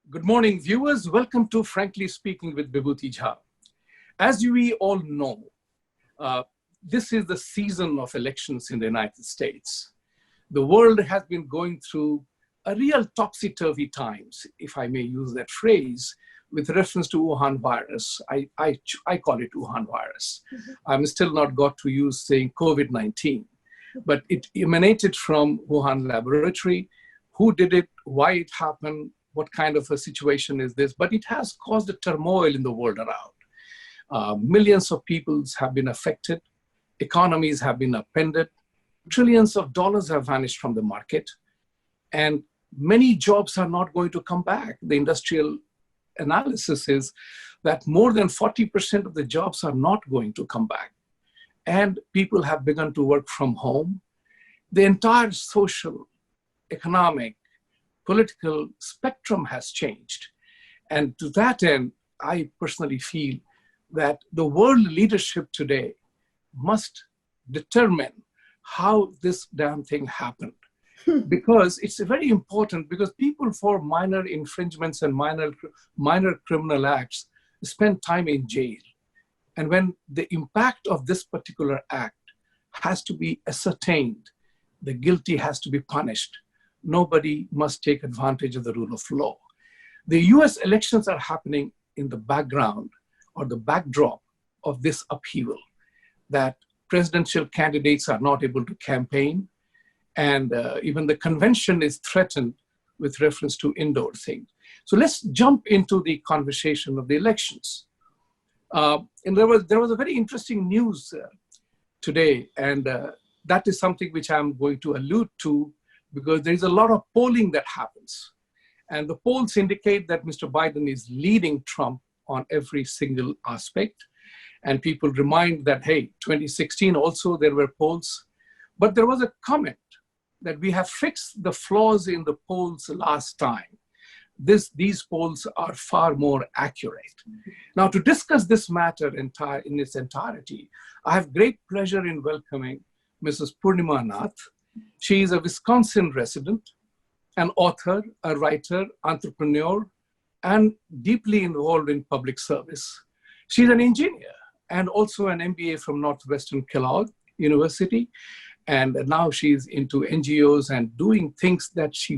Good morning, viewers. Welcome to Frankly Speaking with Vibhuti. As we all know, this is the season of elections in the United States. The world has been going through a real topsy-turvy times, if I may use that phrase, with reference to Wuhan virus. I call it Wuhan virus. I'm still not got to use saying COVID-19, but it emanated from Wuhan laboratory. Who did it, why it happened, what kind of a situation is this? But it has caused a turmoil in the world around. Millions of people have been affected. Economies have been upended. Trillions of dollars have vanished from the market. And many jobs are not going to come back. The industrial analysis is that more than 40% of the jobs are not going to come back. And people have begun to work from home. The entire social, economic, political spectrum has changed. And to that end, I personally feel that the world leadership today must determine how this damn thing happened. Because it's very important, because people for minor infringements and minor criminal acts spend time in jail. And when the impact of this particular act has to be ascertained, the guilty has to be punished. Nobody must take advantage of the rule of law. The US elections are happening in the background or the backdrop of this upheaval, that presidential candidates are not able to campaign, and even the convention is threatened with reference to indoor things. So let's jump into the conversation of the elections. And there was a very interesting news today, and that is something which I'm going to allude to, because there is a lot of polling that happens. And the polls indicate that Mr. Biden is leading Trump on every single aspect. And people remind that, hey, 2016 also there were polls. But there was a comment that we have fixed the flaws in the polls last time. These polls are far more accurate. Now, to discuss this matter in its entirety, I have great pleasure in welcoming Mrs. Purnima Nath. She is a Wisconsin resident, an author, a writer, entrepreneur, and deeply involved in public service. She's an engineer and also an MBA from Northwestern Kellogg University. And now she's into NGOs and doing things that she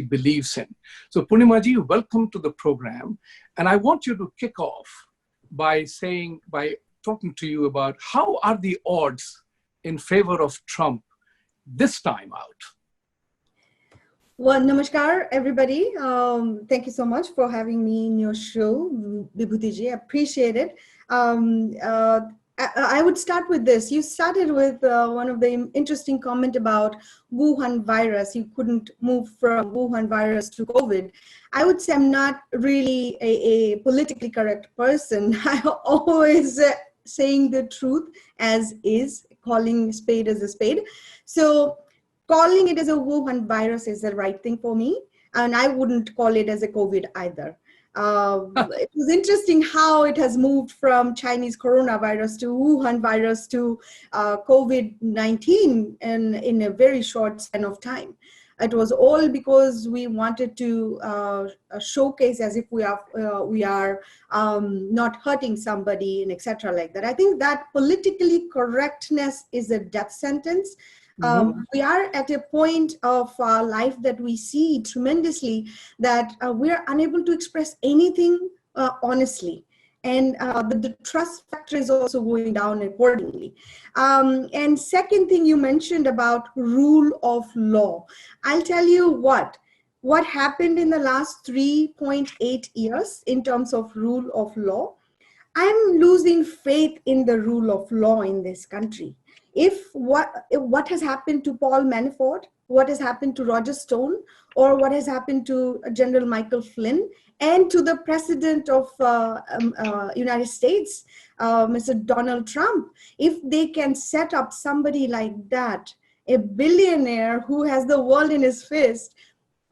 believes in. So Purnima ji, welcome to the program. And I want you to kick off by talking to you about how are the odds in favor of Trump this time out? Well, namaskar, everybody. Thank you so much for having me in your show, Vibhuti ji. I appreciate it. I would start with this. You started with one of the interesting comment about Wuhan virus. You couldn't move from Wuhan virus to COVID. I would say I'm not really a politically correct person. I'm always saying the truth as is, calling a spade as a spade. So calling it as a Wuhan virus is the right thing for me. And I wouldn't call it as a COVID either. It was interesting how it has moved from Chinese coronavirus to Wuhan virus to COVID-19 in a very short span of time. It was all because we wanted to showcase as if we are not hurting somebody and etc. like that. I think that politically correctness is a death sentence. We are at a point of our life that we see tremendously that we are unable to express anything honestly. And the trust factor is also going down accordingly. And second thing you mentioned about rule of law. I'll tell you what happened in the last 3.8 years in terms of rule of law. I'm losing faith in the rule of law in this country. If what has happened to Paul Manafort, what has happened to Roger Stone, or what has happened to General Michael Flynn, and to the President of United States, Mr. Donald Trump, if they can set up somebody like that, a billionaire who has the world in his fist,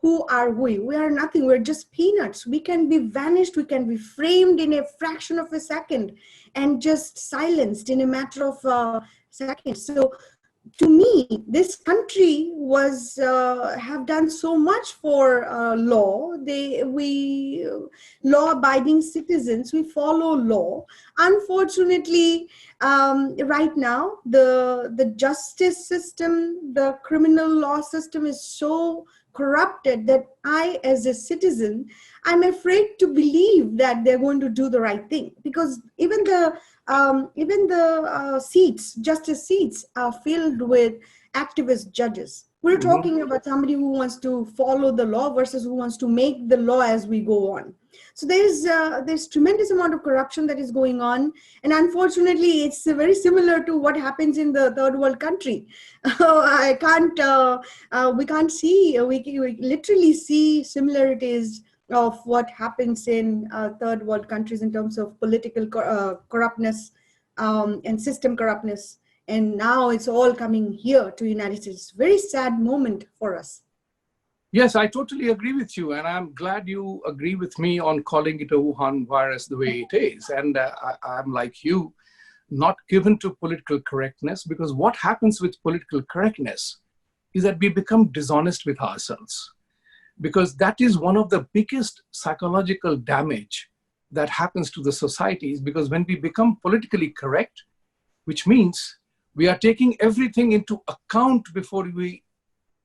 who are we? We are nothing. We're just peanuts. We can be vanished. We can be framed in a fraction of a second and just silenced in a matter of seconds. So to me, this country was have done so much for law. We law-abiding citizens. We follow law. Unfortunately, right now the justice system, the criminal law system is so corrupted that I, as a citizen, I'm afraid to believe that they're going to do the right thing, because even the seats, justice seats, are filled with activist judges. We're talking about somebody who wants to follow the law versus who wants to make the law as we go on. So there's tremendous amount of corruption that is going on, and unfortunately, it's very similar to what happens in the third world country. I can't we can't see we literally see similarities of what happens in third world countries in terms of political corruptness and system corruptness. And now it's all coming here to United States. Very sad moment for us. Yes, I totally agree with you. And I'm glad you agree with me on calling it a Wuhan virus the way it is. And I'm like you, not given to political correctness, because what happens with political correctness is that we become dishonest with ourselves. Because that is one of the biggest psychological damage that happens to the societies, because when we become politically correct, which means we are taking everything into account before we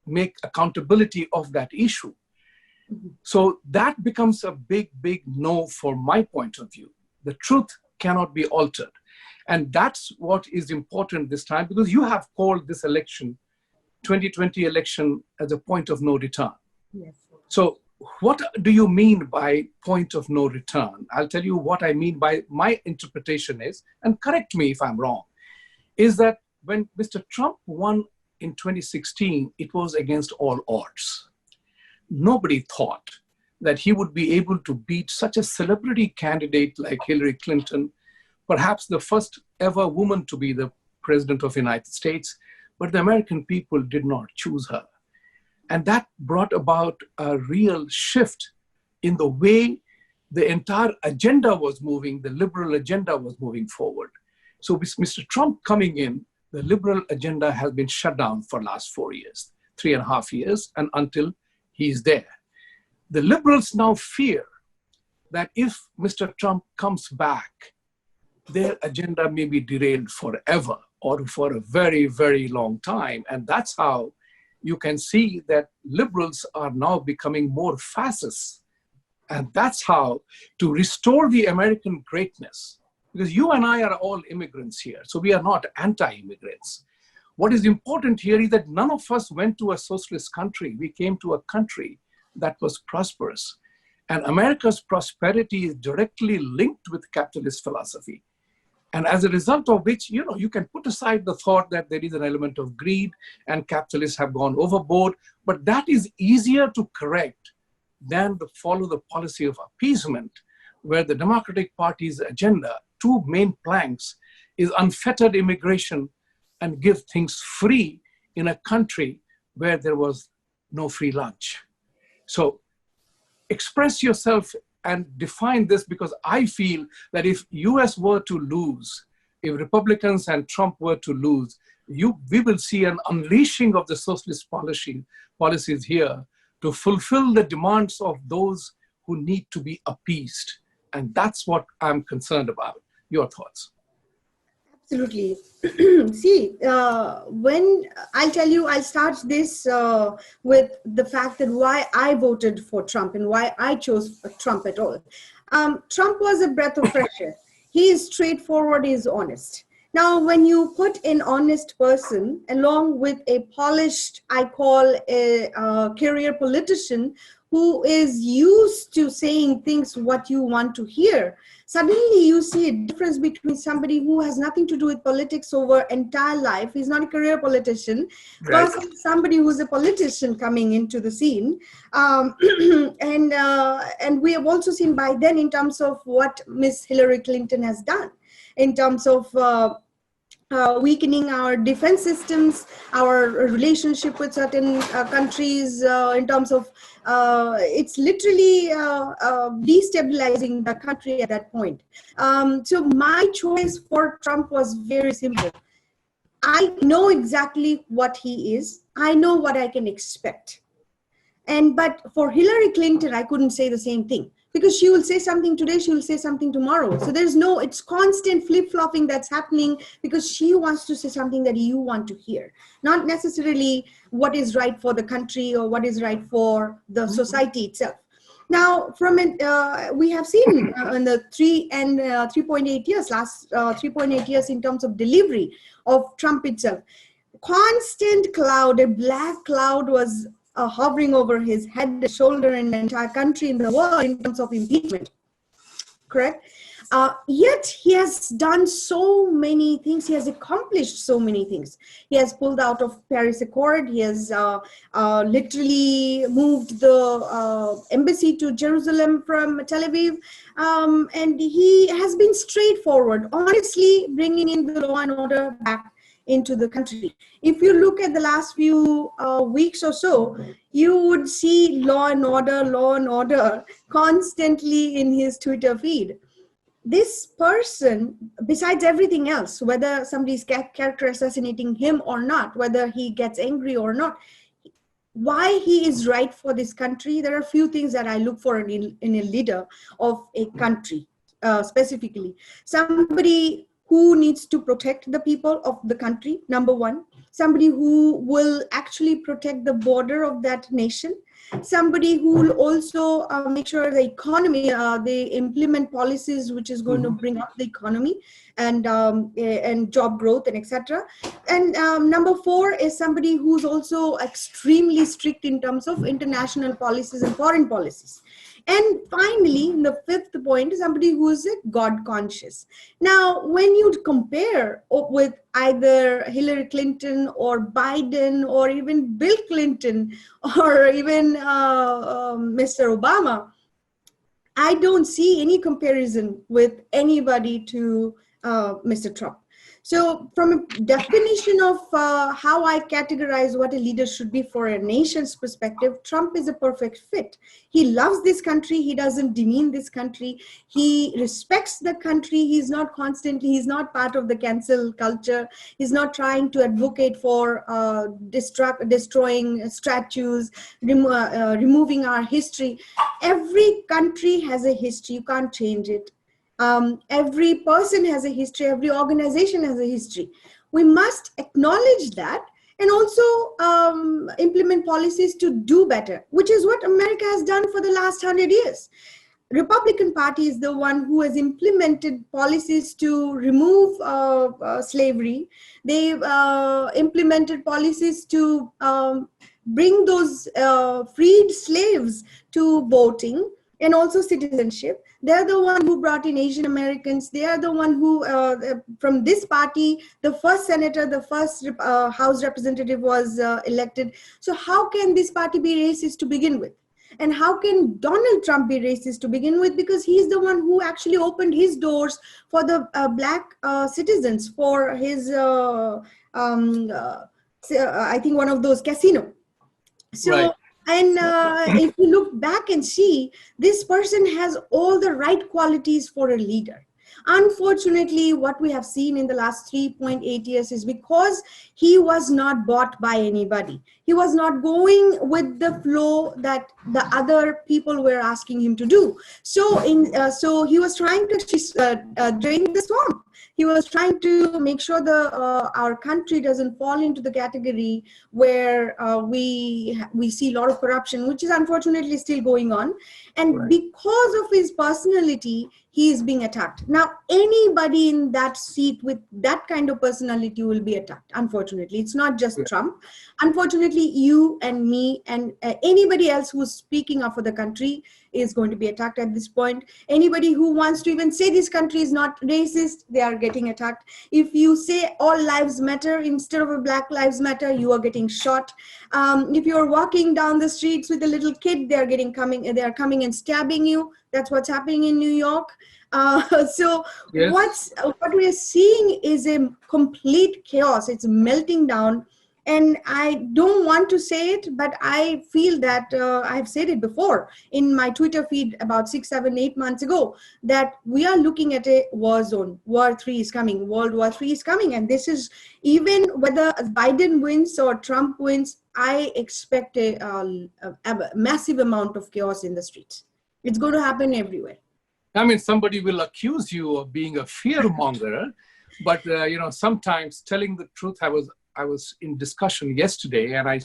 make accountability of that issue. So that becomes a big, big no for my point of view. The truth cannot be altered. And that's what is important this time, because you have called this election, 2020 election, as a point of no return. Yes. So what do you mean by point of no return? I'll tell you what I mean by my interpretation is, and correct me if I'm wrong, is that when Mr. Trump won in 2016, it was against all odds. Nobody thought that he would be able to beat such a celebrity candidate like Hillary Clinton, perhaps the first ever woman to be the president of the United States, but the American people did not choose her. And that brought about a real shift in the way the entire agenda was moving, the liberal agenda was moving forward. So with Mr. Trump coming in, the liberal agenda has been shut down for the last 4 years, 3.5 years, and until he's there. The liberals now fear that if Mr. Trump comes back, their agenda may be derailed forever or for a very, very long time. And that's how you can see that liberals are now becoming more fascists. And that's how to restore the American greatness, because you and I are all immigrants here, so we are not anti-immigrants. What is important here is that none of us went to a socialist country. We came to a country that was prosperous. And America's prosperity is directly linked with capitalist philosophy. And as a result of which, you can put aside the thought that there is an element of greed and capitalists have gone overboard, but that is easier to correct than to follow the policy of appeasement, where the Democratic Party's agenda, two main planks, is unfettered immigration and give things free in a country where there was no free lunch. So express yourself and define this, because I feel that if US were to lose, if Republicans and Trump were to lose, we will see an unleashing of the socialist policies here to fulfill the demands of those who need to be appeased. And that's what I'm concerned about. Your thoughts? Absolutely. See, when I'll tell you, I'll start this with the fact that why I voted for Trump and why I chose Trump at all. Trump was a breath of fresh air. He is straightforward, he is honest. Now, when you put an honest person along with a polished, I call a career politician who is used to saying things what you want to hear, suddenly you see a difference between somebody who has nothing to do with politics over entire life. He's not a career politician, right, versus somebody who's a politician coming into the scene. And we have also seen by then in terms of what Miss Hillary Clinton has done in terms of weakening our defense systems, our relationship with certain countries in terms of it's literally destabilizing the country at that point. So my choice for Trump was very simple. I know exactly what he is. I know what I can expect. But for Hillary Clinton, I couldn't say the same thing, because she will say something today, she will say something tomorrow. So it's constant flip-flopping that's happening, because she wants to say something that you want to hear, not necessarily what is right for the country or what is right for the society itself. Now, from it, we have seen in the 3.8 years, last 3.8 years in terms of delivery of Trump itself, constant cloud, a black cloud was hovering over his head, shoulder, and the entire country in the world in terms of impeachment. Correct? Yet he has done so many things. He has accomplished so many things. He has pulled out of Paris Accord. He has literally moved the embassy to Jerusalem from Tel Aviv. And he has been straightforward, honestly bringing in the law and order back into the country. If you look at the last few weeks or so, you would see law and order constantly in his Twitter feed. This person, besides everything else, whether somebody's character assassinating him or not, whether he gets angry or not, why he is right for this country, there are a few things that I look for in a leader of a country, specifically. Somebody who needs to protect the people of the country, number one. Somebody who will actually protect the border of that nation. Somebody who will also make sure the economy, they implement policies which is going to bring up the economy and job growth and etc. And number four is somebody who's also extremely strict in terms of international policies and foreign policies. And finally, the fifth point is somebody who is God conscious. Now, when you compare with either Hillary Clinton or Biden or even Bill Clinton or even Mr. Obama, I don't see any comparison with anybody to Mr. Trump. So from a definition of how I categorize what a leader should be for a nation's perspective, Trump is a perfect fit. He loves this country. He doesn't demean this country. He respects the country. He's not part of the cancel culture. He's not trying to advocate for destroying statues, removing our history. Every country has a history. You can't change it. Every person has a history, every organization has a history. We must acknowledge that and also implement policies to do better, which is what America has done for the last 100 years. Republican Party is the one who has implemented policies to remove slavery. They've implemented policies to bring those freed slaves to voting and also citizenship. They're the one who brought in Asian Americans. They are the one who, from this party, the first senator, the first House representative was elected. So how can this party be racist to begin with? And how can Donald Trump be racist to begin with? Because he's the one who actually opened his doors for the black citizens for his, I think, one of those casinos. So. Right. And if you look back and see, this person has all the right qualities for a leader. Unfortunately, what we have seen in the last 3.8 years is because he was not bought by anybody. He was not going with the flow that the other people were asking him to do. So he was trying to drain the swamp. He was trying to make sure our country doesn't fall into the category where we see a lot of corruption, which is unfortunately still going on. And right. Because of his personality, he is being attacked. Now, anybody in that seat with that kind of personality will be attacked, unfortunately. It's not just Trump. Unfortunately, you and me and anybody else who's speaking up for the country is going to be attacked at this point. Anybody who wants to even say this country is not racist, they are getting attacked. If you say all lives matter instead of a Black Lives Matter, you are getting shot. If you're walking down the streets with a little kid, they are coming and stabbing you. That's what's happening in New York. So yes. What we are seeing is a complete chaos. It's melting down. And I don't want to say it, but I feel that I've said it before in my Twitter feed about 6, 7, 8 months ago, that we are looking at a war zone. War 3 is coming. World War 3 is coming. And this is, even whether Biden wins or Trump wins, I expect a massive amount of chaos in the streets. It's going to happen everywhere. I mean, somebody will accuse you of being a fear monger, but sometimes telling the truth. I was in discussion yesterday, and I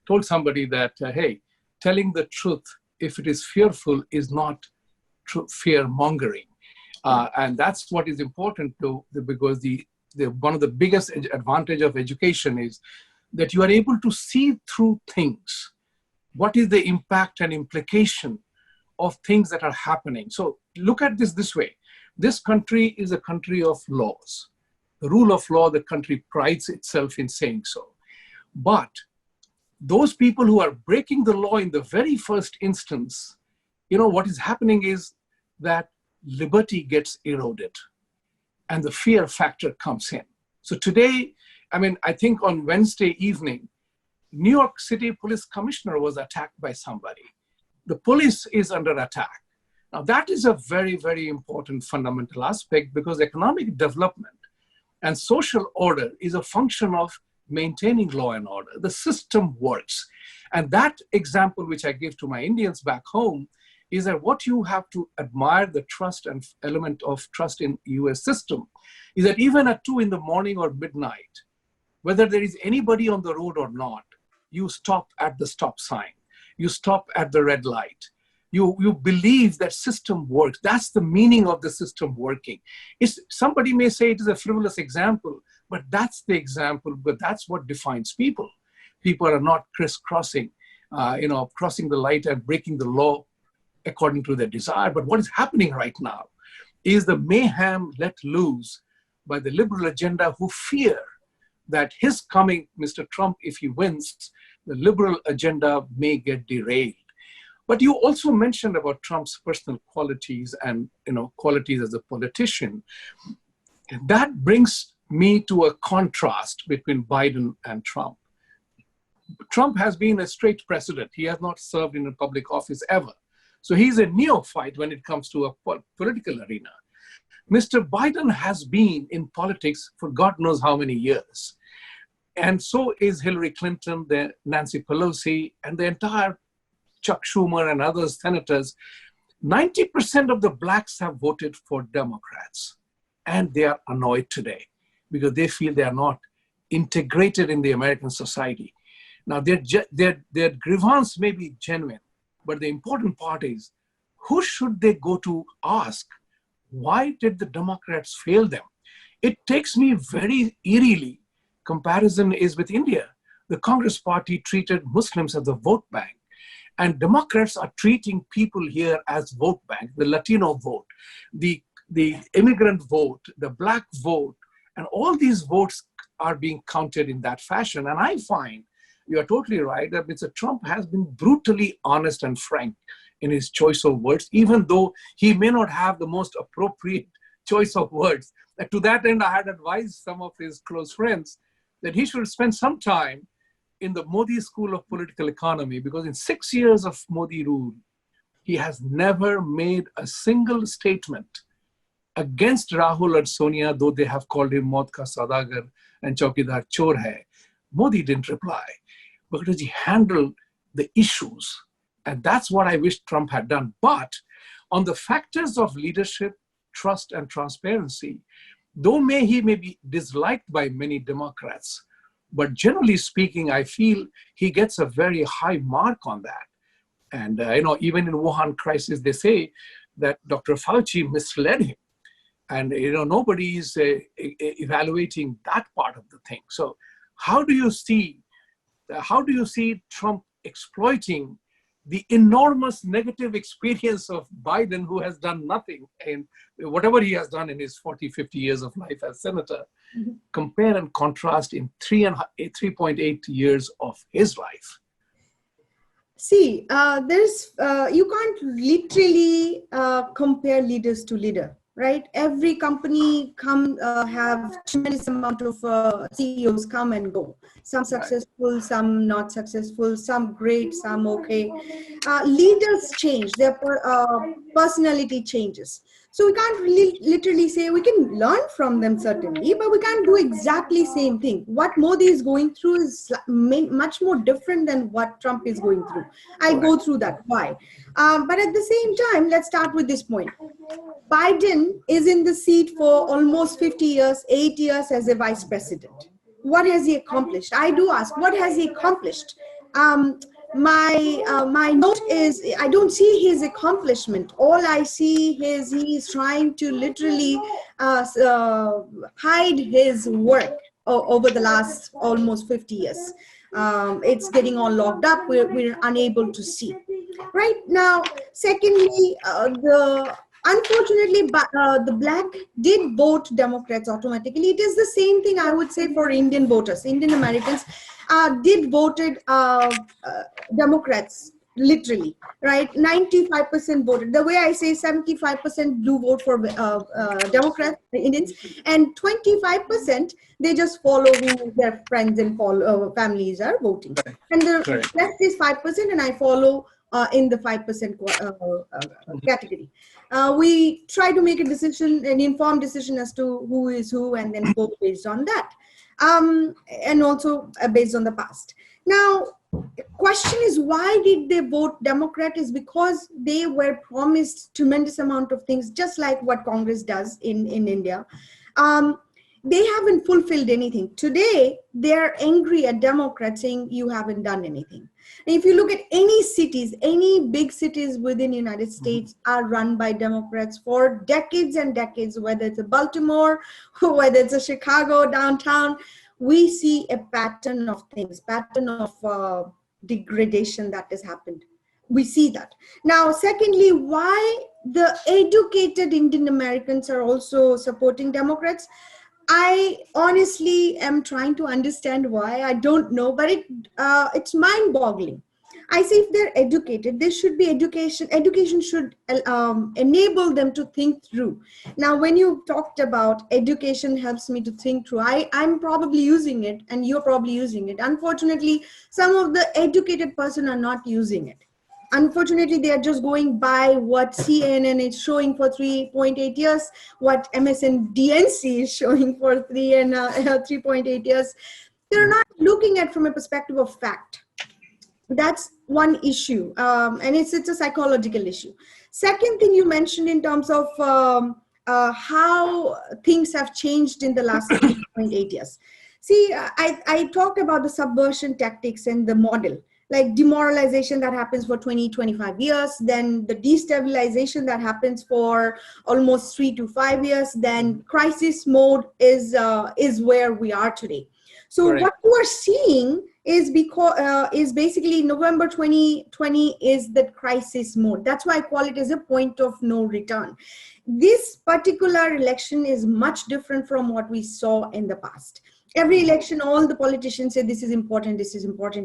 told somebody that, hey, telling the truth, if it is fearful, is not fear mongering. And that's what is important because one of the biggest advantage of education is that you are able to see through things. What is the impact and implication of things that are happening? So look at this way. This country is a country of laws. The rule of law, the country prides itself in saying so. But those people who are breaking the law in the very first instance, what is happening is that liberty gets eroded and the fear factor comes in. So today, I think on Wednesday evening, New York City Police Commissioner was attacked by somebody. The police is under attack. Now that is a very, very important fundamental aspect, because economic development and social order is a function of maintaining law and order. The system works. And that example, which I give to my Indians back home, is that what you have to admire the trust and element of trust in US system is that even at 2 in the morning or midnight, whether there is anybody on the road or not, you stop at the stop sign. You stop at the red light. You believe that system works. That's the meaning of the system working. Somebody may say it is a frivolous example, but that's the example, but that's what defines people. People are not crisscrossing, crossing the light and breaking the law according to their desire. But what is happening right now is the mayhem let loose by the liberal agenda, who fear that his coming, Mr. Trump, if he wins, the liberal agenda may get derailed. But you also mentioned about Trump's personal qualities and qualities as a politician. And that brings me to a contrast between Biden and Trump. Trump has been a straight president. He has not served in a public office ever. So he's a neophyte when it comes to a political arena. Mr. Biden has been in politics for God knows how many years. And so is Hillary Clinton, Nancy Pelosi, and the entire Chuck Schumer and other senators. 90% of the blacks have voted for Democrats, and they are annoyed today because they feel they are not integrated in the American society. Now, their grievance may be genuine, but the important part is, who should they go to ask, why did the Democrats fail them? It takes me very eerily. Comparison is with India. The Congress Party treated Muslims as a vote bank. And Democrats are treating people here as vote bank, the Latino vote, the immigrant vote, the black vote, and all these votes are being counted in that fashion. And I find, you are totally right, that Mr. Trump has been brutally honest and frank in his choice of words, even though he may not have the most appropriate choice of words. And to that end, I had advised some of his close friends that he should spend some time in the Modi School of Political Economy, because in 6 years of Modi rule, he has never made a single statement against Rahul and Sonia, though they have called him Maut ka Saudagar and Chaukidar Chor hai. Modi didn't reply because he handled the issues. And that's what I wish Trump had done. But on the factors of leadership, trust, and transparency, though he may be disliked by many Democrats, but generally speaking, I feel he gets a very high mark on that. And even in Wuhan crisis, they say that Dr. Fauci misled him. And nobody is evaluating that part of the thing. So how do you see Trump exploiting the enormous negative experience of Biden, who has done nothing, and whatever he has done in his 40, 50 years of life as senator, compare and contrast in 3.8 years of his life? See, you can't literally compare leaders to leader. right? Every company have tremendous amount of CEOs come and go. Some Right. successful, some not successful, some great, some okay. Leaders change, their personality changes. So we can't really literally say we can learn from them certainly, but we can't do exactly same thing. What Modi is going through is much more different than what Trump is going through. I Correct. go through that. Why? But at the same time, let's start with this point. Biden is in the seat for almost 50 years, 8 years as a vice president. What has he accomplished? I do ask, what has he accomplished? Um, my note is I don't see his accomplishment. All I see is he is trying to literally hide his work over the last almost 50 years. It's getting all locked up. We're unable to see. Right now, secondly, unfortunately, the black did vote Democrats automatically. It is the same thing I would say for Indian voters. Indian Americans did voted Democrats literally, right? 95% voted. The way I say 75% do vote for Democrats, Indians, and 25% they just follow who their friends and families are voting. Correct. And the Correct. rest is 5%, and I follow in the 5% category. We try to make a decision, an informed decision as to who is who, and then vote based on that, and also based on the past. Now, question is, why did they vote Democrat? Is because they were promised tremendous amount of things, just like what Congress does in India. They haven't fulfilled anything. Today, they're angry at Democrats saying you haven't done anything. And if you look at any cities, any big cities within the United States are run by Democrats for decades and decades, whether it's a Baltimore, whether it's a Chicago downtown, we see a pattern of things, pattern of degradation that has happened. We see that. Now, secondly, why the educated Indian Americans are also supporting Democrats? I honestly am trying to understand why. I don't know, but it's mind-boggling. I say if they're educated, there should be education. Education should enable them to think through. Now, when you talked about education helps me to think through, I'm probably using it, and you're probably using it. Unfortunately, some of the educated person are not using it. Unfortunately, they are just going by what CNN is showing for 3.8 years, what MSNBC is showing for 3.8 years. They're not looking at from a perspective of fact. That's one issue, and it's a psychological issue. Second thing you mentioned in terms of how things have changed in the last 3.8 years. See, I talked about the subversion tactics and the model, like demoralization that happens for 20, 25 years, then the destabilization that happens for almost 3 to 5 years, then crisis mode is where we are today. So Correct. what you are seeing is is basically November 2020 is the crisis mode. That's why I call it as a point of no return. This particular election is much different from what we saw in the past. Every election, all the politicians say this is important,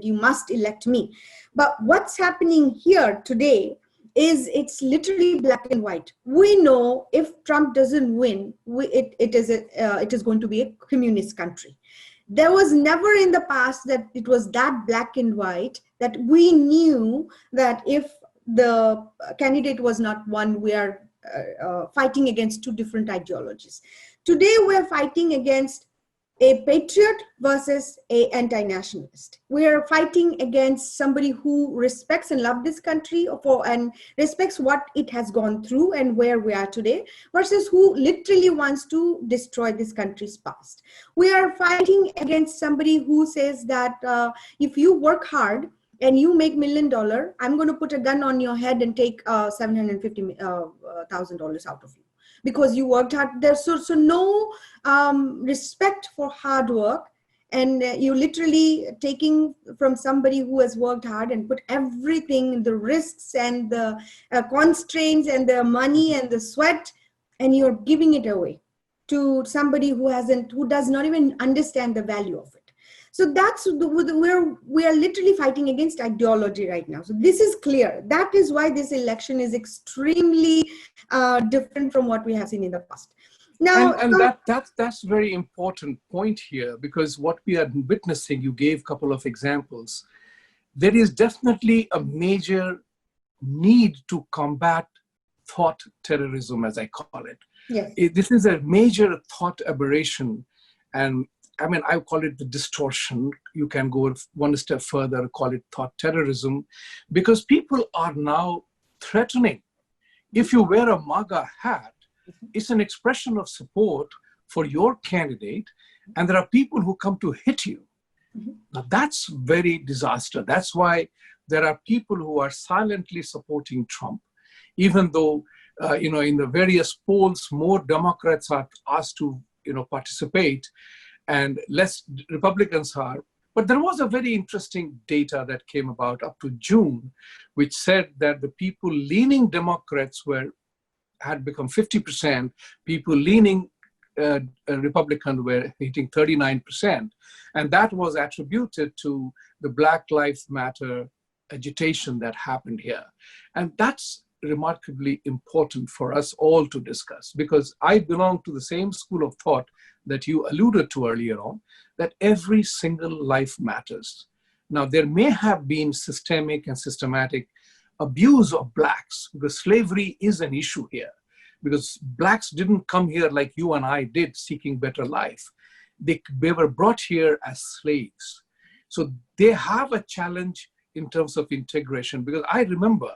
you must elect me. But what's happening here today is it's literally black and white. We know if Trump doesn't win, it is going to be a communist country. There was never in the past that it was that black and white, that we knew that if the candidate was not one, we are fighting against two different ideologies. Today, we're fighting against a patriot versus a anti-nationalist. We are fighting against somebody who respects and loves this country and respects what it has gone through and where we are today, versus who literally wants to destroy this country's past. We are fighting against somebody who says that if you work hard and you make $1 million, I'm going to put a gun on your head and take $750,000 out of you, because you worked hard. There's so no respect for hard work, and you literally taking from somebody who has worked hard and put everything, the risks and the constraints and the money and the sweat, and you're giving it away to somebody who does not even understand the value of it. So that's where we are literally fighting against ideology right now. So this is clear. That is why this election is extremely different from what we have seen in the past. Now, And that's very important point here, because what we are witnessing, you gave a couple of examples. There is definitely a major need to combat thought terrorism, as I call it. yes. This is a major thought aberration. And I mean, I call it the distortion. You can go one step further, call it thought terrorism, because people are now threatening. If you wear a MAGA hat, it's an expression of support for your candidate, and there are people who come to hit you. Now that's very disaster. That's why there are people who are silently supporting Trump, even though in the various polls, more Democrats are asked to participate, and less Republicans are. But there was a very interesting data that came about up to June, which said that the people leaning Democrats had become 50%. People leaning Republican were hitting 39%. And that was attributed to the Black Lives Matter agitation that happened here. And that's remarkably important for us all to discuss, because I belong to the same school of thought that you alluded to earlier on, that every single life matters. Now, there may have been systemic and systematic abuse of Blacks, because slavery is an issue here, because Blacks didn't come here like you and I did seeking better life. They were brought here as slaves. So they have a challenge in terms of integration, because I remember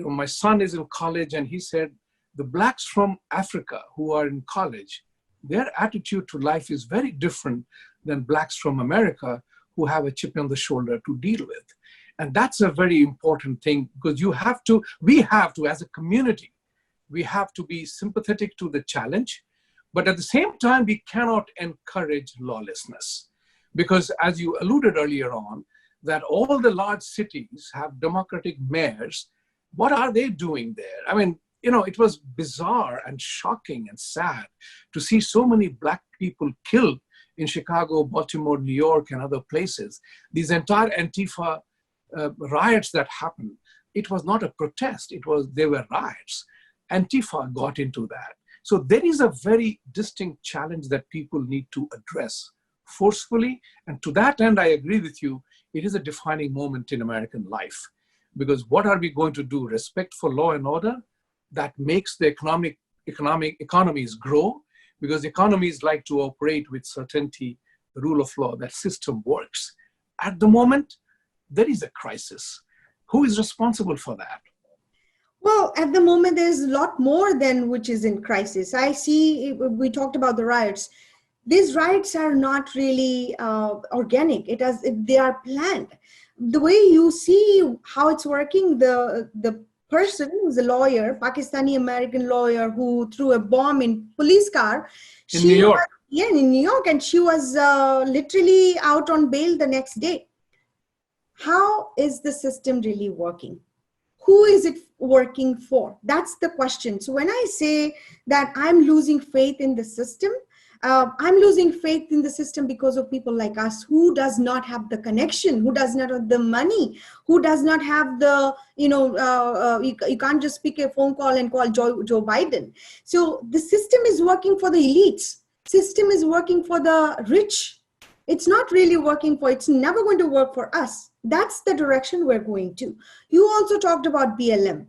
my son is in college, and he said the Blacks from Africa who are in college, their attitude to life is very different than Blacks from America who have a chip on the shoulder to deal with. And that's a very important thing, because we have to, as a community, we have to be sympathetic to the challenge, but at the same time, we cannot encourage lawlessness. Because as you alluded earlier on, that all the large cities have Democratic mayors. What are they doing there? I mean, it was bizarre and shocking and sad to see so many Black people killed in Chicago, Baltimore, New York, and other places. These entire Antifa riots that happened, it was not a protest, they were riots. Antifa got into that. So there is a very distinct challenge that people need to address forcefully. And to that end, I agree with you, it is a defining moment in American life. Because what are we going to do? Respect for law and order that makes the economies grow, because economies like to operate with certainty, the rule of law, that system works. At the moment, there is a crisis. Who is responsible for that? Well, at the moment, there's a lot more than which is in crisis. I see, we talked about the riots. These riots are not really organic. They are planned. The way you see how it's working, the person who's a lawyer, Pakistani American lawyer, who threw a bomb in police car. In New York. In New York, and she was literally out on bail the next day. How is the system really working? Who is it working for? That's the question. So when I say that I'm losing faith in the system, I'm losing faith in the system because of people like us who does not have the connection, who does not have the money, who does not have the, you can't just pick a phone call and call Joe Biden. So the system is working for the elites. System is working for the rich. It's not really working it's never going to work for us. That's the direction we're going to. You also talked about BLM.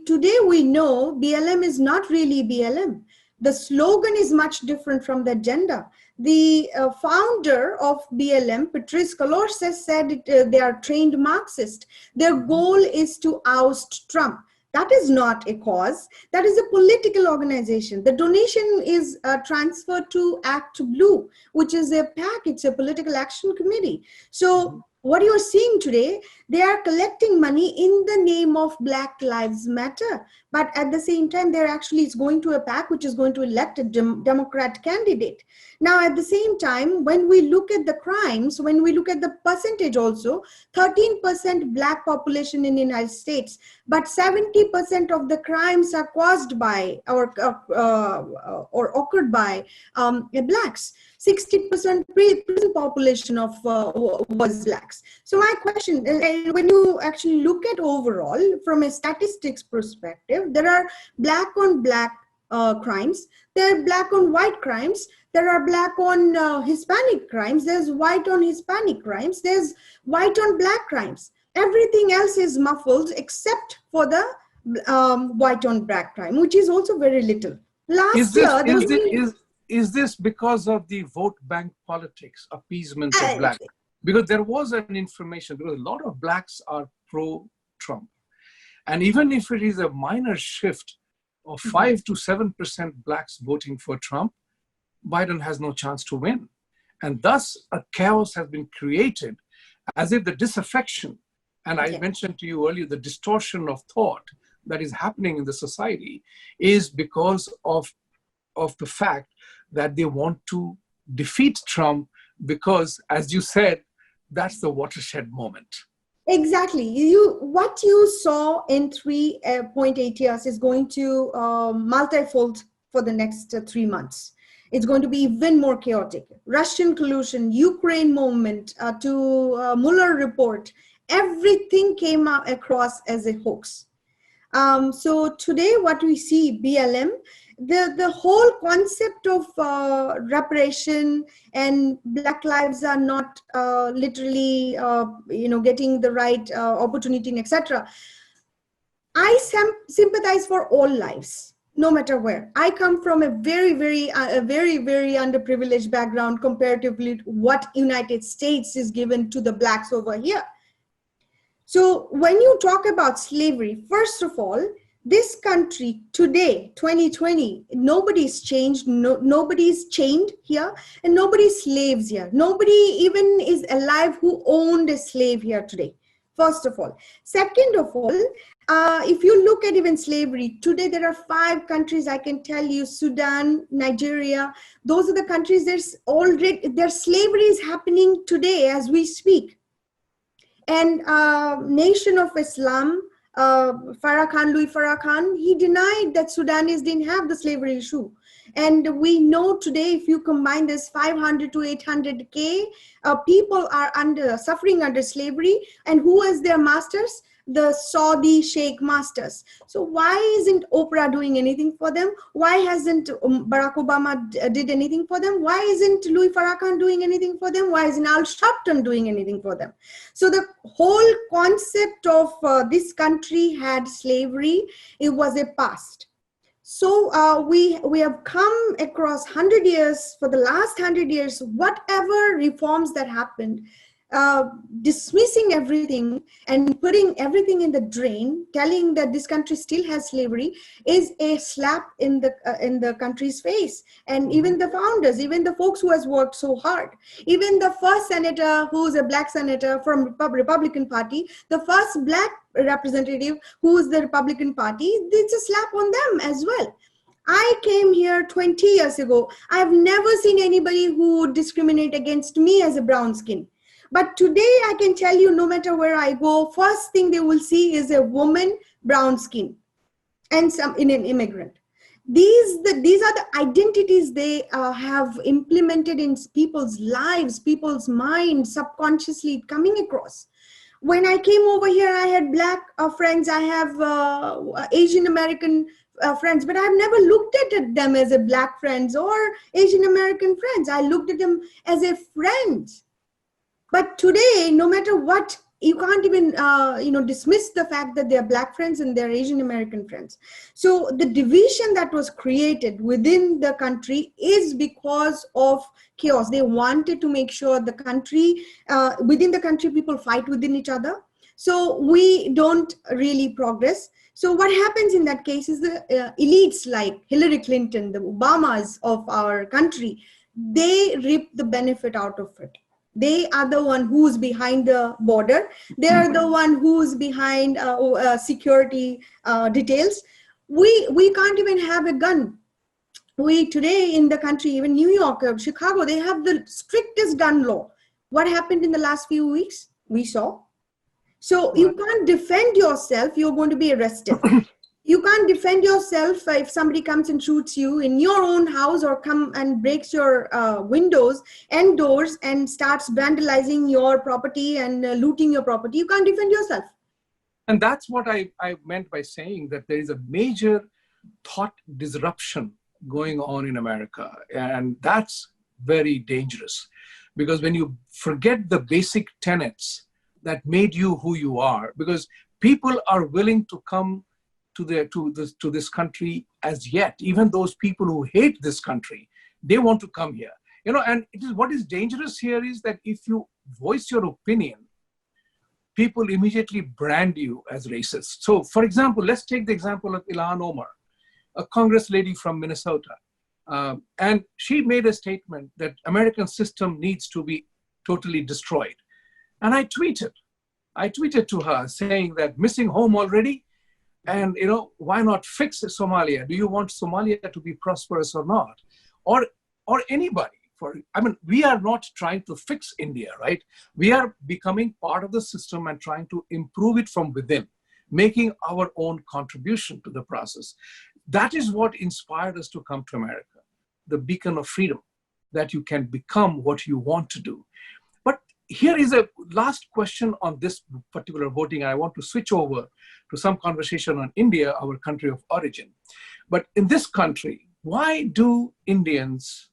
Today we know BLM is not really BLM. The slogan is much different from the agenda. The founder of BLM, Patrice Cullors, said they are trained Marxist. Their goal is to oust Trump. That is not a cause. That is a political organization. The donation is transferred to Act Blue, which is a PAC. It's a political action committee. So what you're seeing today, they are collecting money in the name of Black Lives Matter. But at the same time, it's going to a PAC, which is going to elect a Democrat candidate. Now, at the same time, when we look at the crimes, when we look at the percentage also, 13% Black population in the United States, but 70% of the crimes are caused by or occurred by Blacks. 60% prison population of was blacks. So my question, when you actually look at overall from a statistics perspective, there are black on black crimes, there are black on white crimes, there are black on Hispanic crimes, there's white on Hispanic crimes, there's white on black crimes. Everything else is muffled except for the white on black crime, which is also very little. Last year, there was is this because of the vote bank politics, appeasement of black? Because there was an information, because a lot of blacks are pro-Trump. And even if it is a minor shift of 5 to 7% blacks voting for Trump, Biden has no chance to win. And thus a chaos has been created, as if the disaffection, and I mentioned to you earlier, the distortion of thought that is happening in the society is because of the fact that they want to defeat Trump because, as you said, that's the watershed moment. Exactly. What you saw in 3.8 years is going to multifold for the next 3 months. It's going to be even more chaotic. Russian collusion, Ukraine movement, to Mueller report, everything came out across as a hoax. So today what we see, BLM, the whole concept of reparation and Black lives are not literally, getting the right opportunity, etc. I sympathize for all lives, no matter where. I come from a very, very underprivileged background comparatively to what United States is given to the blacks over here. So when you talk about slavery, first of all, this country today, 2020, nobody's changed, nobody's chained here, and nobody's slaves here. Nobody even is alive who owned a slave here today, first of all. Second of all, if you look at even slavery, today there are 5 countries, I can tell you, Sudan, Nigeria, those are the countries, their slavery is happening today as we speak. And Nation of Islam, Louis Farrakhan, he denied that Sudanese didn't have the slavery issue. And we know today, if you combine this 500 to 800K, people are suffering under slavery. And who is their masters? The Saudi Sheikh masters. So why isn't Oprah doing anything for them? Why hasn't Barack Obama did anything for them? Why isn't Louis Farrakhan doing anything for them? Why isn't Al Sharpton doing anything for them? So the whole concept of this country had slavery, it was a past. So we have come across 100 years, for the last 100 years, whatever reforms that happened, dismissing everything and putting everything in the drain, telling that this country still has slavery, is a slap in the country's face. And even the founders, even the folks who has worked so hard, even the first senator who's a black senator from Republican Party, the first black representative who's the Republican Party, it's a slap on them as well. I came here 20 years ago. I've never seen anybody who would discriminate against me as a brown skin. But today I can tell you, no matter where I go, first thing they will see is a woman, brown skin, and an immigrant. These are the identities they have implemented in people's lives, people's minds, subconsciously coming across. When I came over here, I had black friends, I have Asian American friends, but I've never looked at them as a black friends or Asian American friends. I looked at them as a friend. But today, no matter what, you can't even, dismiss the fact that they're black friends and they're Asian American friends. So the division that was created within the country is because of chaos. They wanted to make sure the country, within the country, people fight within each other. So we don't really progress. So what happens in that case is the elites like Hillary Clinton, the Obamas of our country, they reap the benefit out of it. They are the one who's behind the border. They are the one who's behind security details. We can't even have a gun. We today in the country, even New York, Chicago, they have the strictest gun law. What happened in the last few weeks? We saw. So you can't defend yourself. You're going to be arrested. You can't defend yourself if somebody comes and shoots you in your own house, or come and breaks your windows and doors and starts vandalizing your property and looting your property. You can't defend yourself. And that's what I meant by saying that there is a major thought disruption going on in America. And that's very dangerous, because when you forget the basic tenets that made you who you are, because people are willing to come to this country as yet, even those people who hate this country, they want to come here. And what is dangerous here is that if you voice your opinion, people immediately brand you as racist. So for example, let's take the example of Ilhan Omar, a Congress lady from Minnesota. And she made a statement that American system needs to be totally destroyed. And I tweeted to her saying that missing home already? And why not fix Somalia? Do you want Somalia to be prosperous or not? Or anybody? We are not trying to fix India, right? We are becoming part of the system and trying to improve it from within, making our own contribution to the process. That is what inspired us to come to America, the beacon of freedom, that you can become what you want to do. But here is a last question on this particular voting. I want to switch over to some conversation on India, our country of origin. But in this country, why do Indians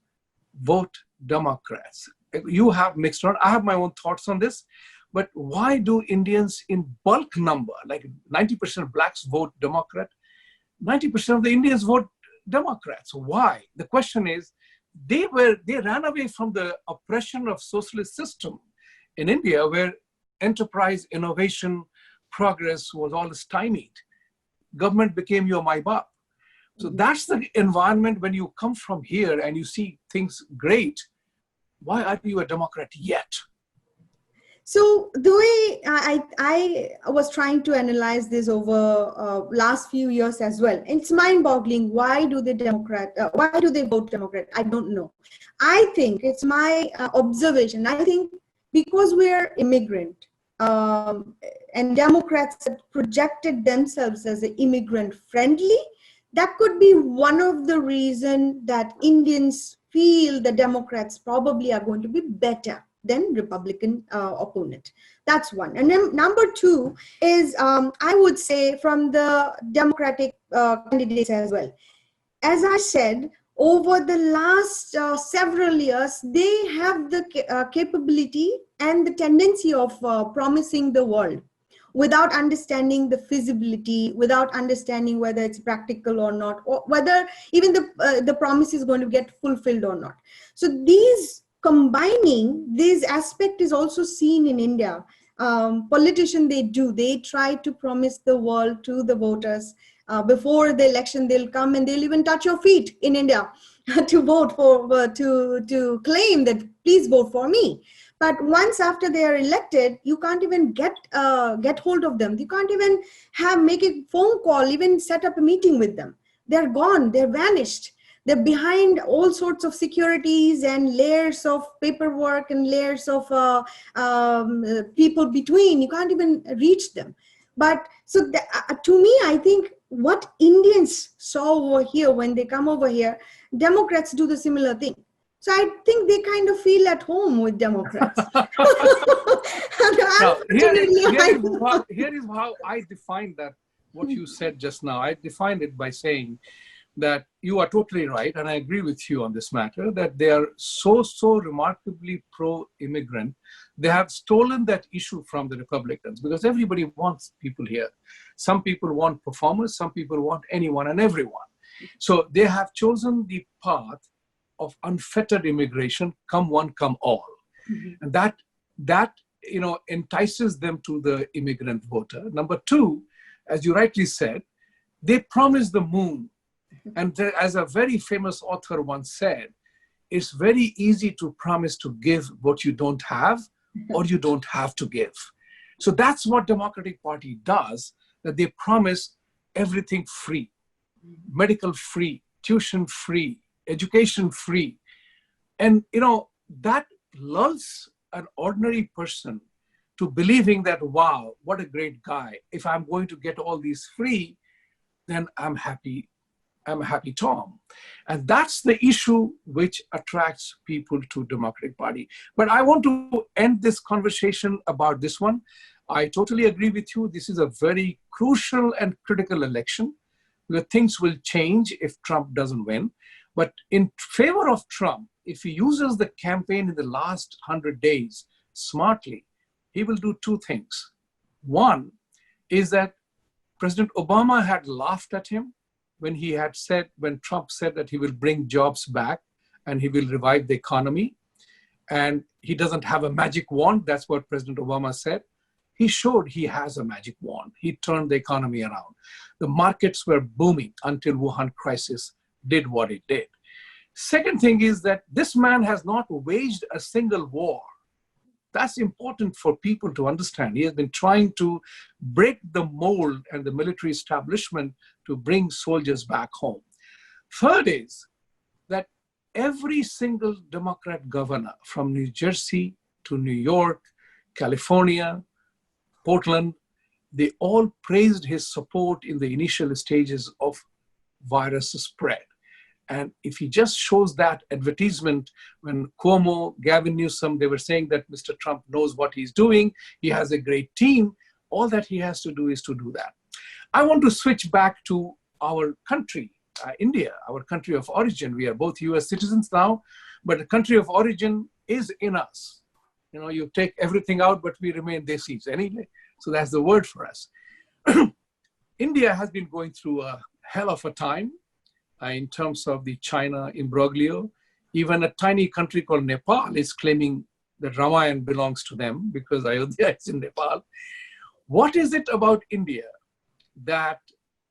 vote Democrats? You have mixed on. I have my own thoughts on this, but why do Indians in bulk number, like 90% of blacks vote Democrat, 90% of the Indians vote Democrats? Why? The question is, they ran away from the oppression of socialist system in India, where enterprise, innovation, progress was all stymied. Government became your my baap. So that's the environment. When you come from here and you see things great, why are you a Democrat yet? So the way I was trying to analyze this over last few years as well, it's mind-boggling. Why do they vote Democrat? I don't know. I think it's my observation. I think because we're immigrant, and Democrats have projected themselves as immigrant friendly, that could be one of the reasons that Indians feel the Democrats probably are going to be better than Republican opponent. That's one. And then number two is, I would say, from the Democratic candidates as well. As I said, over the last several years, they have the capability and the tendency of promising the world without understanding the feasibility, without understanding whether it's practical or not, or whether even the promise is going to get fulfilled or not. So combining this aspect is also seen in India. Politicians, they try to promise the world to the voters. Before the election, they'll come and they'll even touch your feet in India to vote for, to claim that please vote for me. But once after they are elected, you can't even get hold of them. You can't even make a phone call, even set up a meeting with them. They're gone. They're vanished. They're behind all sorts of securities and layers of paperwork and layers of people between. You can't even reach them. But so to me, I think what Indians saw over here, when they come over here, Democrats do the similar thing. So I think they kind of feel at home with Democrats. Now, here is how I defined that, what you said just now. I defined it by saying that you are totally right, and I agree with you on this matter, that they are so remarkably pro-immigrant. They have stolen that issue from the Republicans, because everybody wants people here. Some people want performers, some people want anyone and everyone. So they have chosen the path of unfettered immigration, come one, come all. Mm-hmm. And that entices them to the immigrant voter. Number two, as you rightly said, they promise the moon. And as a very famous author once said, it's very easy to promise to give what you don't have, or you don't have to give. So that's what Democratic Party does, that they promise everything free, medical free, tuition free, education free. And that lulls an ordinary person to believing that, wow, what a great guy. If I'm going to get all these free, then I'm happy. I'm a happy Tom. And that's the issue which attracts people to Democratic Party. But I want to end this conversation about this one. I totally agree with you. This is a very crucial and critical election where things will change if Trump doesn't win. But in favor of Trump, if he uses the campaign in the last 100 days smartly, he will do two things. One is that President Obama had laughed at him when Trump said that he will bring jobs back and he will revive the economy. And he doesn't have a magic wand. That's what President Obama said. He showed he has a magic wand. He turned the economy around. The markets were booming until Wuhan crisis did what it did. Second thing is that this man has not waged a single war. That's important for people to understand. He has been trying to break the mold and the military establishment to bring soldiers back home. Third is that every single Democrat governor from New Jersey to New York, California, Portland, they all praised his support in the initial stages of virus spread. And if he just shows that advertisement, when Cuomo, Gavin Newsom, they were saying that Mr. Trump knows what he's doing, he has a great team, all that he has to do is to do that. I want to switch back to our country, India, our country of origin. We are both US citizens now, but the country of origin is in us. You know, you take everything out, but we remain desis anyway. So that's the word for us. India has been going through a hell of a time in terms of the China imbroglio. Even a tiny country called Nepal is claiming that Ramayana belongs to them because Ayodhya is in Nepal. What is it about India that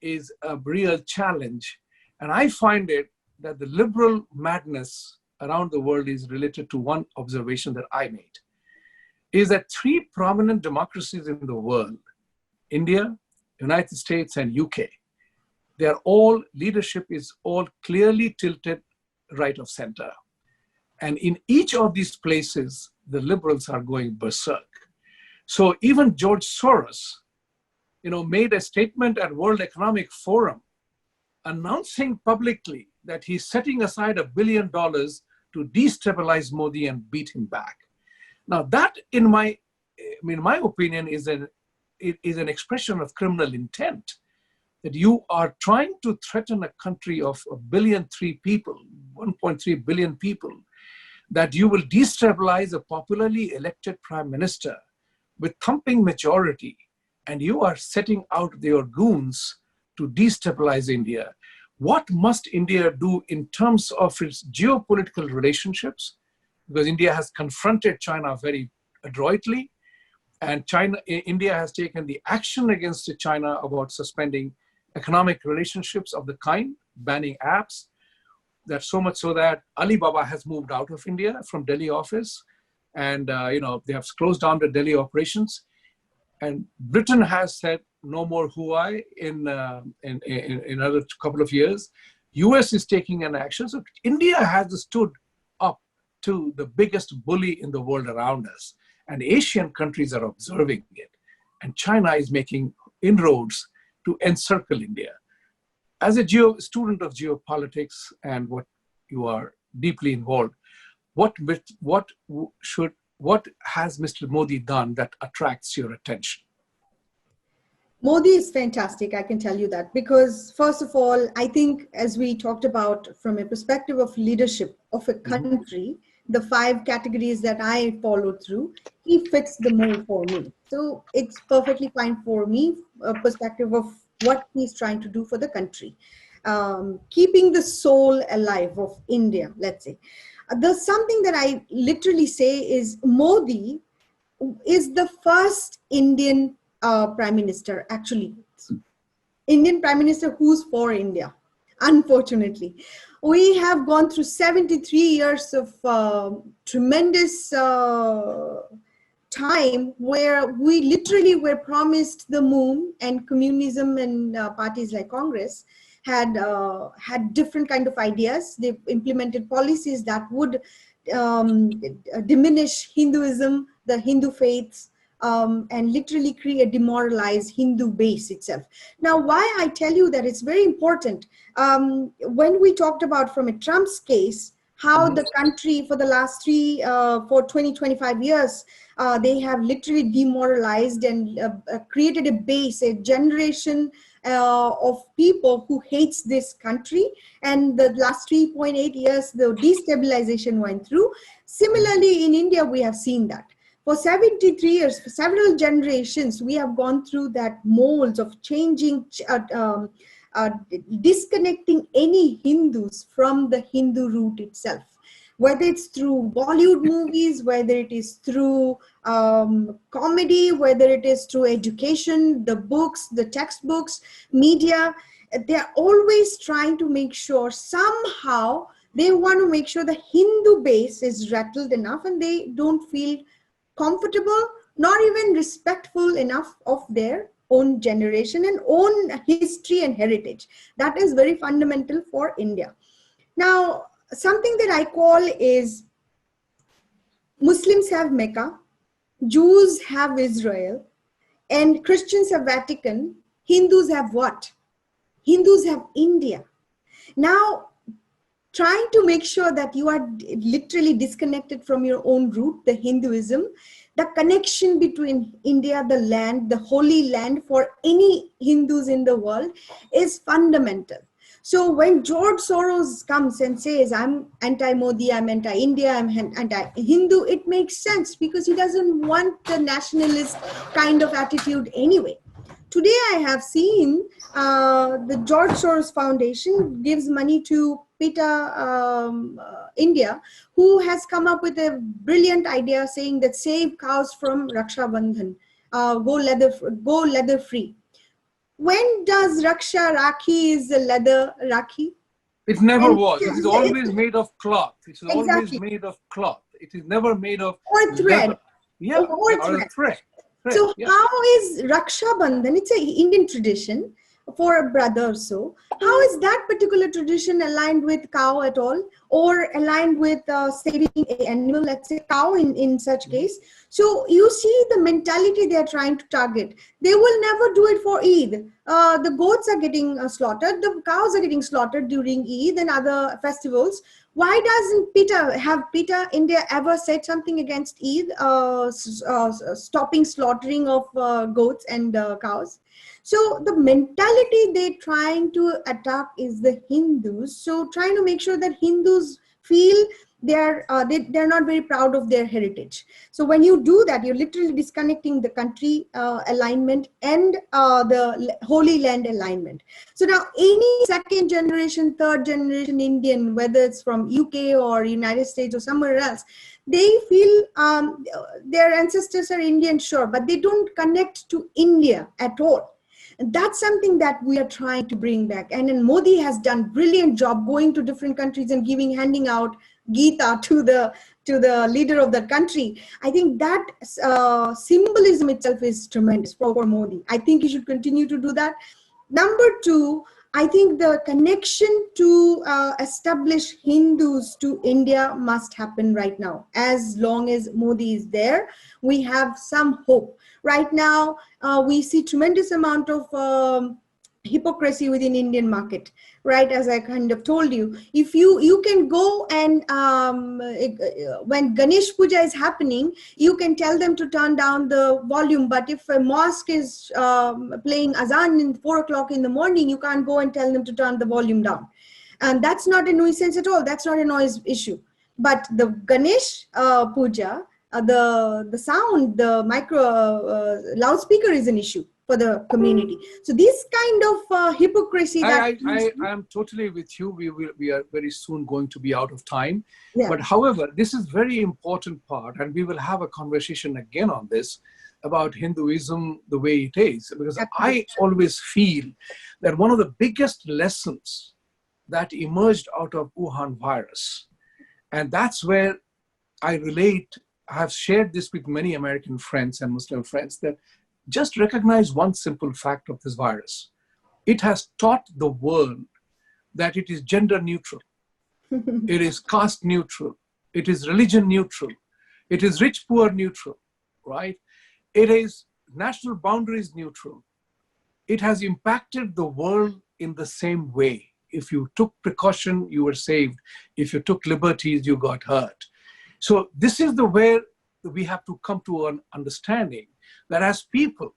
is a real challenge? And I find it that the liberal madness around the world is related to one observation that I made, is that three prominent democracies in the world, India, United States, and UK, leadership is all clearly tilted right of center. And in each of these places, the liberals are going berserk. So even George Soros, made a statement at World Economic Forum announcing publicly that he's setting aside $1 billion to destabilize Modi and beat him back. Now that, in my opinion, is an expression of criminal intent, that you are trying to threaten a country of 1.3 billion people, 1.3 billion people, that you will destabilize a popularly elected prime minister with thumping majority, and you are setting out your goons to destabilize India. What must India do in terms of its geopolitical relationships? Because India has confronted China very adroitly, and India has taken the action against China about suspending economic relationships of the kind, banning apps. That's so much so that Alibaba has moved out of India from Delhi office, and they have closed down the Delhi operations. And Britain has said no more Huawei in another couple of years. US is taking an action. So India has stood up to the biggest bully in the world around us, and Asian countries are observing it. And China is making inroads to encircle India. As a student of geopolitics and what you are deeply involved, what has Mr. Modi done that attracts your attention? Modi is fantastic, I can tell you that, because first of all, I think as we talked about from a perspective of leadership of a country, the 5 categories that I followed through, he fits the mold for me. So it's perfectly fine for me, a perspective of what he's trying to do for the country. Keeping the soul alive of India, let's say. There's something that I literally say is Modi is the first Indian Prime Minister, actually. Indian Prime Minister who's for India, unfortunately. We have gone through 73 years of tremendous time where we literally were promised the moon, and communism and parties like Congress had different kind of ideas. They've implemented policies that would diminish Hinduism, the Hindu faiths, and literally demoralize Hindu base itself. Now, why I tell you that it's very important, when we talked about from a Trump's case, how the country for the last for 20, 25 years, they have literally demoralized and created a base, a generation of people who hates this country. And the last 3.8 years, the destabilization went through. Similarly, in India, we have seen that. For 73 years, for several generations, we have gone through that molds of changing, disconnecting any Hindus from the Hindu root itself. Whether it's through Bollywood movies, whether it is through comedy, whether it is through education, the books, the textbooks, media, they're always trying to make sure somehow they want to make sure the Hindu base is rattled enough and they don't feel comfortable, not even respectful enough of their own generation and own history and heritage. That is very fundamental for India. Now, something that I call is Muslims have Mecca, Jews have Israel, and Christians have Vatican. Hindus have what? Hindus have India. Now, trying to make sure that you are literally disconnected from your own root, the Hinduism, the connection between India, the land, the holy land for any Hindus in the world is fundamental. So when George Soros comes and says, I'm anti-Modi, I'm anti-India, I'm anti-Hindu, it makes sense because he doesn't want the nationalist kind of attitude anyway. Today I have seen the George Soros Foundation gives money to PETA India, who has come up with a brilliant idea saying that save cows from Raksha Bandhan, go leather free. When does Raksha Rakhi is the leather Rakhi? It never was. It is always made of cloth. It is Exactly. always made of cloth. It is never made of or thread. leather. Yeah, or thread. So yeah. how is Raksha Bandhan, it's an Indian tradition for a brother or so, how is that particular tradition aligned with cow at all, or aligned with saving an animal, let's say cow in such case? So you see the mentality they are trying to target. They will never do it for Eid. The goats are getting slaughtered, the cows are getting slaughtered during Eid and other festivals. Why doesn't PETA India ever said something against Eid, stopping slaughtering of goats and cows? So the mentality they're trying to attack is the Hindus. So trying to make sure that Hindus feel they're not very proud of their heritage. So when you do that, you're literally disconnecting the country alignment and the Holy Land alignment. So now any second generation, third generation Indian, whether it's from UK or United States or somewhere else, they feel their ancestors are Indian, sure, but they don't connect to India at all. And that's something that we are trying to bring back. And then Modi has done brilliant job going to different countries and handing out Gita to the leader of the country. I think that symbolism itself is tremendous for Modi. I think he should continue to do that. Number two, I think the connection to establish Hindus to India must happen right now. As long as Modi is there, we have some hope. Right now, we see tremendous amount of hypocrisy within Indian market, right? As I kind of told you, if you can go and when Ganesh Puja is happening, you can tell them to turn down the volume. But if a mosque is playing azan in 4 o'clock in the morning, you can't go and tell them to turn the volume down. And that's not a nuisance at all. That's not a noise issue. But the Ganesh Puja, the sound, the micro loudspeaker is an issue for the community. So this kind of hypocrisy that I am totally with you. We are very soon going to be out of time. Yeah. But however, this is very important part, and we will have a conversation again on this about Hinduism the way it is, because I always feel that one of the biggest lessons that emerged out of Wuhan virus, and that's where I relate. I have shared this with many American friends and Muslim friends, that just recognize one simple fact of this virus. It has taught the world that it is gender neutral. It is caste neutral. It is religion neutral. It is rich, poor neutral, right? It is national boundaries neutral. It has impacted the world in the same way. If you took precaution, you were saved. If you took liberties, you got hurt. So this is the where we have to come to an understanding that as people,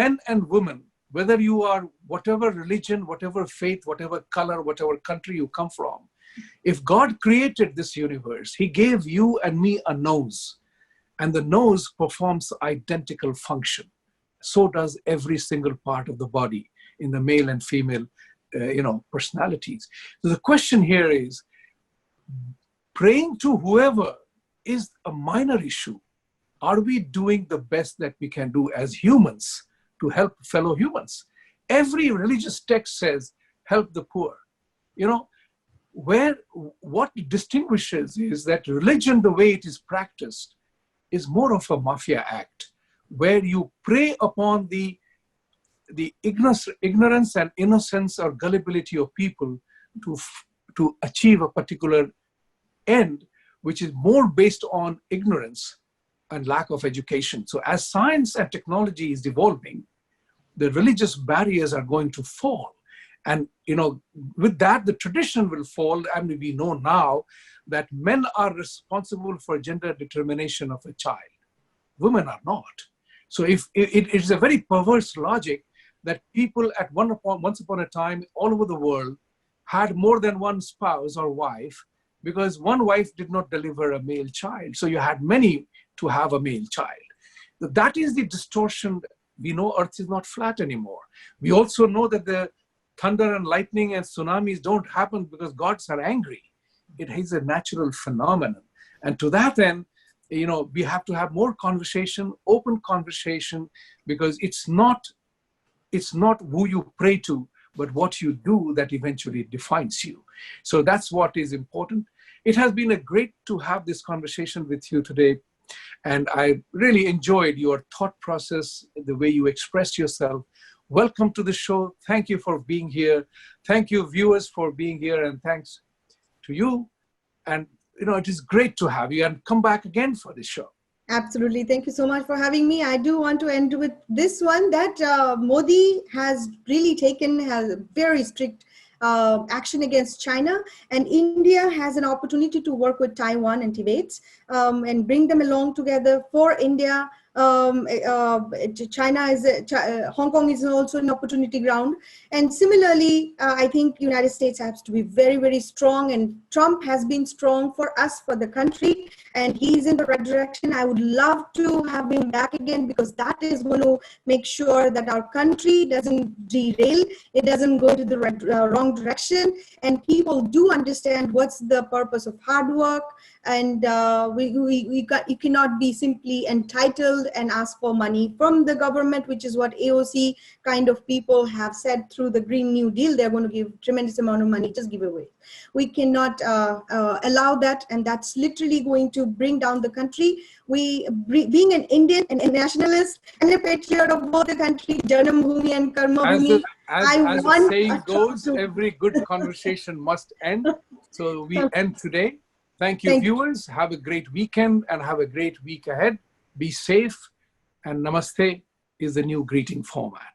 men and women, whether you are whatever religion, whatever faith, whatever color, whatever country you come from, if God created this universe, he gave you and me a nose, and the nose performs identical function. So does every single part of the body in the male and female personalities. So the question here is, praying to whoever is a minor issue. Are we doing the best that we can do as humans to help fellow humans? Every religious text says, help the poor. What distinguishes is that religion, the way it is practiced, is more of a mafia act, where you prey upon the ignorance and innocence or gullibility of people to achieve a particular end, which is more based on ignorance and lack of education. So as science and technology is evolving, the religious barriers are going to fall. And with that, the tradition will fall. And we know now that men are responsible for gender determination of a child. Women are not. So if it is a very perverse logic that people once upon a time all over the world had more than one spouse or wife, because one wife did not deliver a male child. So you had many to have a male child. That is the distortion. We know Earth is not flat anymore. We also know that the thunder and lightning and tsunamis don't happen because gods are angry. It is a natural phenomenon. And to that end, we have to have more conversation, open conversation, because it's not who you pray to, but what you do that eventually defines you. So that's what is important. It has been a great to have this conversation with you today. And I really enjoyed your thought process, the way you expressed yourself. Welcome to the show. Thank you for being here. Thank you, viewers, for being here. And thanks to you. And, it is great to have you, and come back again for this show. Absolutely. Thank you so much for having me. I do want to end with this one, that Modi has really has a very strict action against China, and India has an opportunity to work with Taiwan and Tibet and bring them along together for India. Hong Kong is also an opportunity ground. And similarly, I think United States has to be very, very strong, and Trump has been strong for us, for the country, and he's in the right direction. I would love to have him back again, because that is going to make sure that our country doesn't derail, it doesn't go to the wrong direction, and people do understand what's the purpose of hard work. And you cannot be simply entitled and ask for money from the government, which is what AOC kind of people have said through the Green New Deal. They're going to give tremendous amount of money, just give away. We cannot allow that, and that's literally going to bring down the country. Being an Indian and a nationalist and a patriot of both the country, Janam Bhoomi and Karma Bhoomi, as the saying goes, every good conversation must end. So we end today. Thank you, viewers. Have a great weekend and have a great week ahead. Be safe. And namaste is the new greeting format.